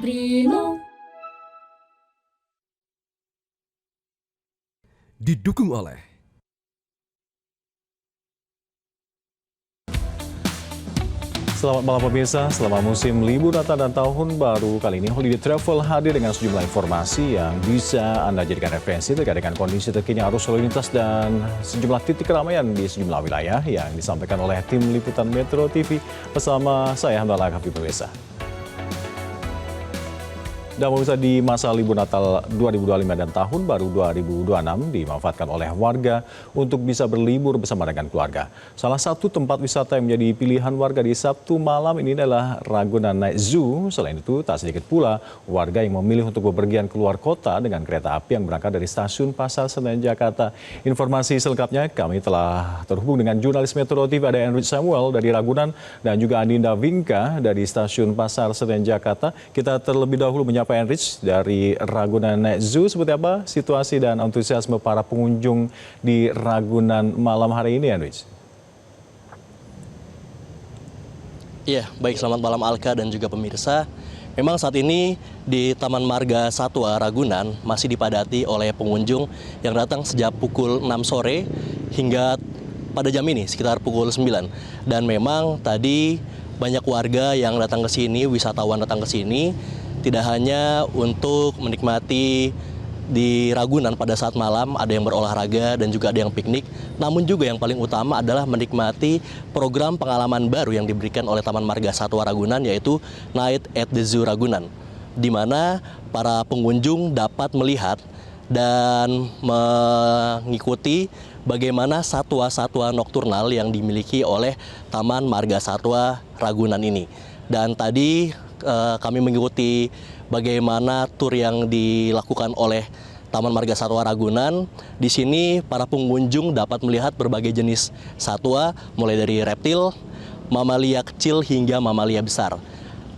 Primo. Didukung oleh Selamat malam pemirsa, selama musim libur Natal dan Tahun Baru kali ini Holiday Travel hadir dengan sejumlah informasi yang bisa Anda jadikan referensi terkait dengan kondisi terkini arus lalu lintas dan sejumlah titik keramaian di sejumlah wilayah yang disampaikan oleh tim liputan Metro TV bersama saya Hamdallah Kafi pemirsa. Dan pemirsa, di masa libur Natal 2025 dan Tahun Baru 2026 dimanfaatkan oleh warga untuk bisa berlibur bersama dengan keluarga. Salah satu tempat wisata yang menjadi pilihan warga di Sabtu malam ini adalah Ragunan Night Zoo. Selain itu, tak sedikit pula warga yang memilih untuk bepergian keluar kota dengan kereta api yang berangkat dari stasiun Pasar Senen, Jakarta. Informasi selengkapnya kami telah terhubung dengan jurnalis Metro TV, ada Enrich Samuel dari Ragunan dan juga Andinda Vinka dari stasiun Pasar Senen, Jakarta. Kita terlebih dahulu menyapa Pak Enrich dari Ragunan Night Zoo. Seperti apa situasi dan antusiasme para pengunjung di Ragunan malam hari ini, Enrich? Iya, baik, selamat malam Alka dan juga pemirsa. Memang saat ini di Taman Marga Satwa Ragunan masih dipadati oleh pengunjung yang datang sejak pukul 6 sore hingga pada jam ini sekitar pukul 9. Dan memang tadi banyak warga yang datang ke sini, wisatawan datang ke sini tidak hanya untuk menikmati di Ragunan pada saat malam, ada yang berolahraga dan juga ada yang piknik, namun juga yang paling utama adalah menikmati program pengalaman baru yang diberikan oleh Taman Marga Satwa Ragunan, yaitu Night at the Zoo Ragunan, di mana para pengunjung dapat melihat dan mengikuti bagaimana satwa-satwa nokturnal yang dimiliki oleh Taman Marga Satwa Ragunan ini. Dan tadi kami mengikuti bagaimana tur yang dilakukan oleh Taman Marga Satwa Ragunan. Di sini para pengunjung dapat melihat berbagai jenis satwa, mulai dari reptil, mamalia kecil hingga mamalia besar.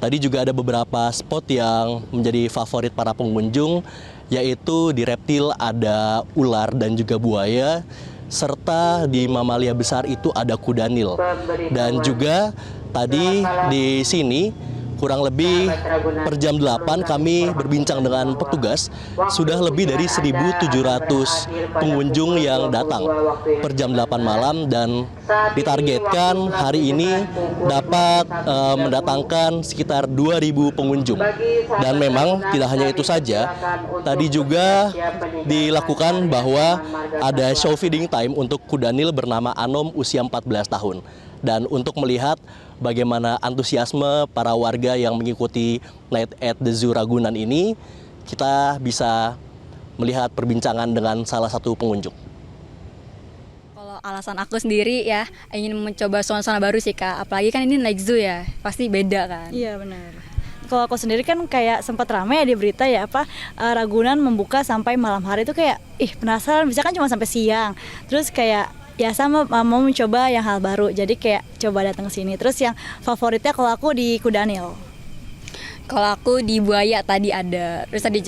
Tadi juga ada beberapa spot yang menjadi favorit para pengunjung, yaitu di reptil ada ular dan juga buaya, serta di mamalia besar itu ada kuda Nil. Dan juga tadi di sini kurang lebih per jam 8 kami berbincang dengan petugas, sudah lebih dari 1.700 pengunjung yang datang per jam 8 malam dan ditargetkan hari ini dapat mendatangkan sekitar 2.000 pengunjung. Dan memang tidak hanya itu saja, tadi juga dilakukan bahwa ada show feeding time untuk kuda Nil bernama Anom usia 14 tahun. Dan untuk melihat bagaimana antusiasme para warga yang mengikuti Night at the Zoo Ragunan ini, kita bisa melihat perbincangan dengan salah satu pengunjung. Kalau alasan aku sendiri ya, ingin mencoba suasana baru sih Kak, apalagi kan ini Night Zoo ya, pasti beda kan. Iya benar. Kalau aku sendiri kan kayak sempat ramai ya di berita ya Ragunan membuka sampai malam hari itu kayak penasaran, bisa kan cuma sampai siang. Terus kayak ya sama mau mencoba yang hal baru, jadi kayak coba datang ke sini. Terus yang favoritnya kalau aku di kuda Nil. Kalau aku di buaya tadi ada. Terus tadi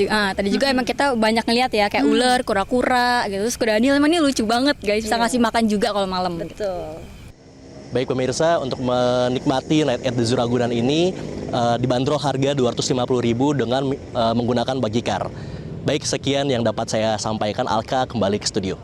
juga emang kita banyak ngeliat ya kayak ular, kura-kura gitu. Terus kuda Nil emang ini lucu banget guys, bisa ngasih makan juga kalau malam. Betul. Baik pemirsa, untuk menikmati Night at the Zoo Ragunan ini dibanderol harga Rp250.000 dengan menggunakan bagicar. Baik, sekian yang dapat saya sampaikan. Alka, kembali ke studio.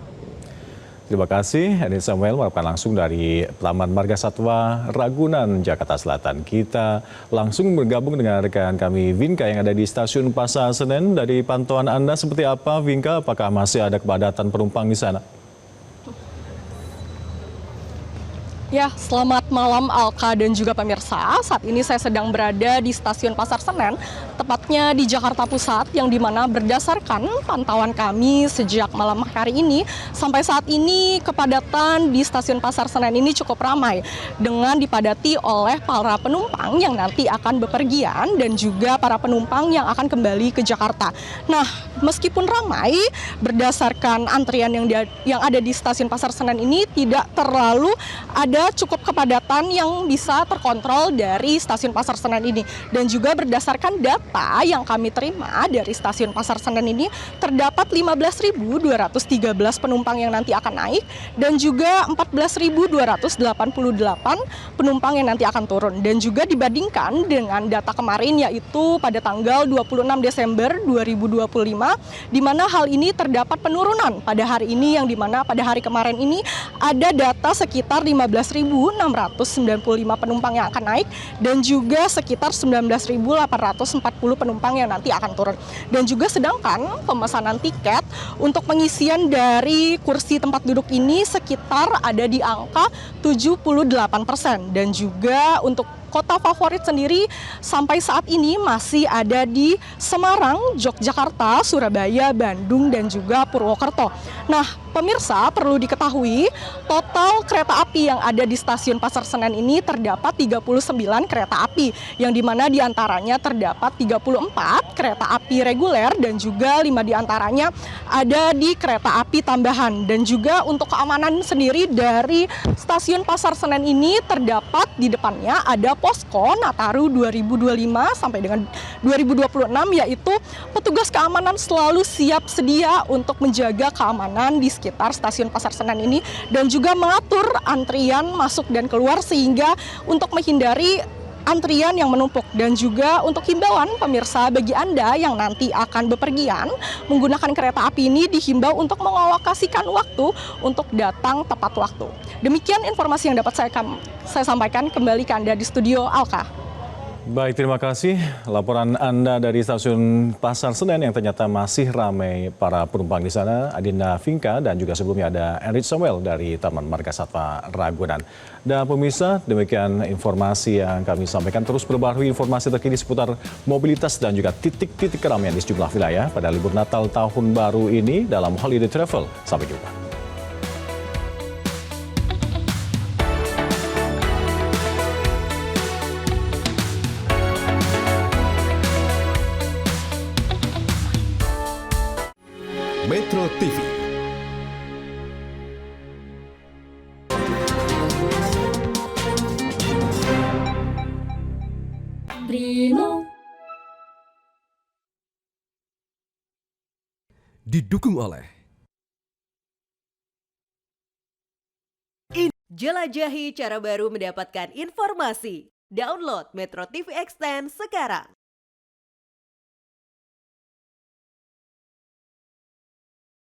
Terima kasih, Enrich Samuel melaporkan langsung dari Taman Marga Satwa Ragunan, Jakarta Selatan. Kita langsung bergabung dengan rekan kami Vinka yang ada di Stasiun Pasar Senen. Dari pantauan Anda seperti apa, Vinka? Apakah masih ada kepadatan penumpang di sana? Ya, selamat malam Alka dan juga pemirsa. Saat ini saya sedang berada di Stasiun Pasar Senen, tepatnya di Jakarta Pusat, yang dimana berdasarkan pantauan kami sejak malam hari ini, sampai saat ini kepadatan di Stasiun Pasar Senen ini cukup ramai, dengan dipadati oleh para penumpang yang nanti akan bepergian dan juga para penumpang yang akan kembali ke Jakarta. Nah, meskipun ramai, berdasarkan antrian yang ada di Stasiun Pasar Senen ini tidak terlalu ada ada cukup kepadatan yang bisa terkontrol dari stasiun Pasar Senen ini. Dan juga berdasarkan data yang kami terima dari stasiun Pasar Senen ini, terdapat 15.213 penumpang yang nanti akan naik dan juga 14.288 penumpang yang nanti akan turun. Dan juga dibandingkan dengan data kemarin, yaitu pada tanggal 26 Desember 2025, di mana hal ini terdapat penurunan pada hari ini, yang di mana pada hari kemarin ini ada data sekitar 15.695 penumpang yang akan naik dan juga sekitar 19.840 penumpang yang nanti akan turun. Dan juga sedangkan pemesanan tiket untuk pengisian dari kursi tempat duduk ini sekitar ada di angka 78%. Dan juga untuk kota favorit sendiri sampai saat ini masih ada di Semarang, Yogyakarta, Surabaya, Bandung, dan juga Purwokerto. Nah, pemirsa, perlu diketahui total kereta api yang ada di stasiun Pasar Senen ini terdapat 39 kereta api, yang dimana diantaranya terdapat 34 kereta api reguler dan juga 5 diantaranya ada di kereta api tambahan. Dan juga untuk keamanan sendiri dari stasiun Pasar Senen ini terdapat di depannya ada posko Nataru 2025 sampai dengan 2026, yaitu petugas keamanan selalu siap sedia untuk menjaga keamanan di sekitar stasiun Pasar Senen ini dan juga mengatur antrian masuk dan keluar sehingga untuk menghindari antrian yang menumpuk. Dan juga untuk himbauan pemirsa, bagi Anda yang nanti akan bepergian menggunakan kereta api ini dihimbau untuk mengalokasikan waktu untuk datang tepat waktu. Demikian informasi yang dapat saya sampaikan. Kembali ke Anda di studio, Alka. Baik, terima kasih. Laporan Anda dari stasiun Pasar Senen yang ternyata masih ramai para penumpang di sana. Adinda Vinka dan juga sebelumnya ada Enrich Samuel dari Taman Marga Satwa Ragunan. Dan pemirsa, demikian informasi yang kami sampaikan. Terus perbarui informasi terkini seputar mobilitas dan juga titik-titik keramaian di sejumlah wilayah pada libur Natal Tahun Baru ini dalam Holiday Travel. Sampai jumpa. Metro TV. Didukung oleh Jelajahi cara baru mendapatkan informasi. Download Metro TV Extend sekarang.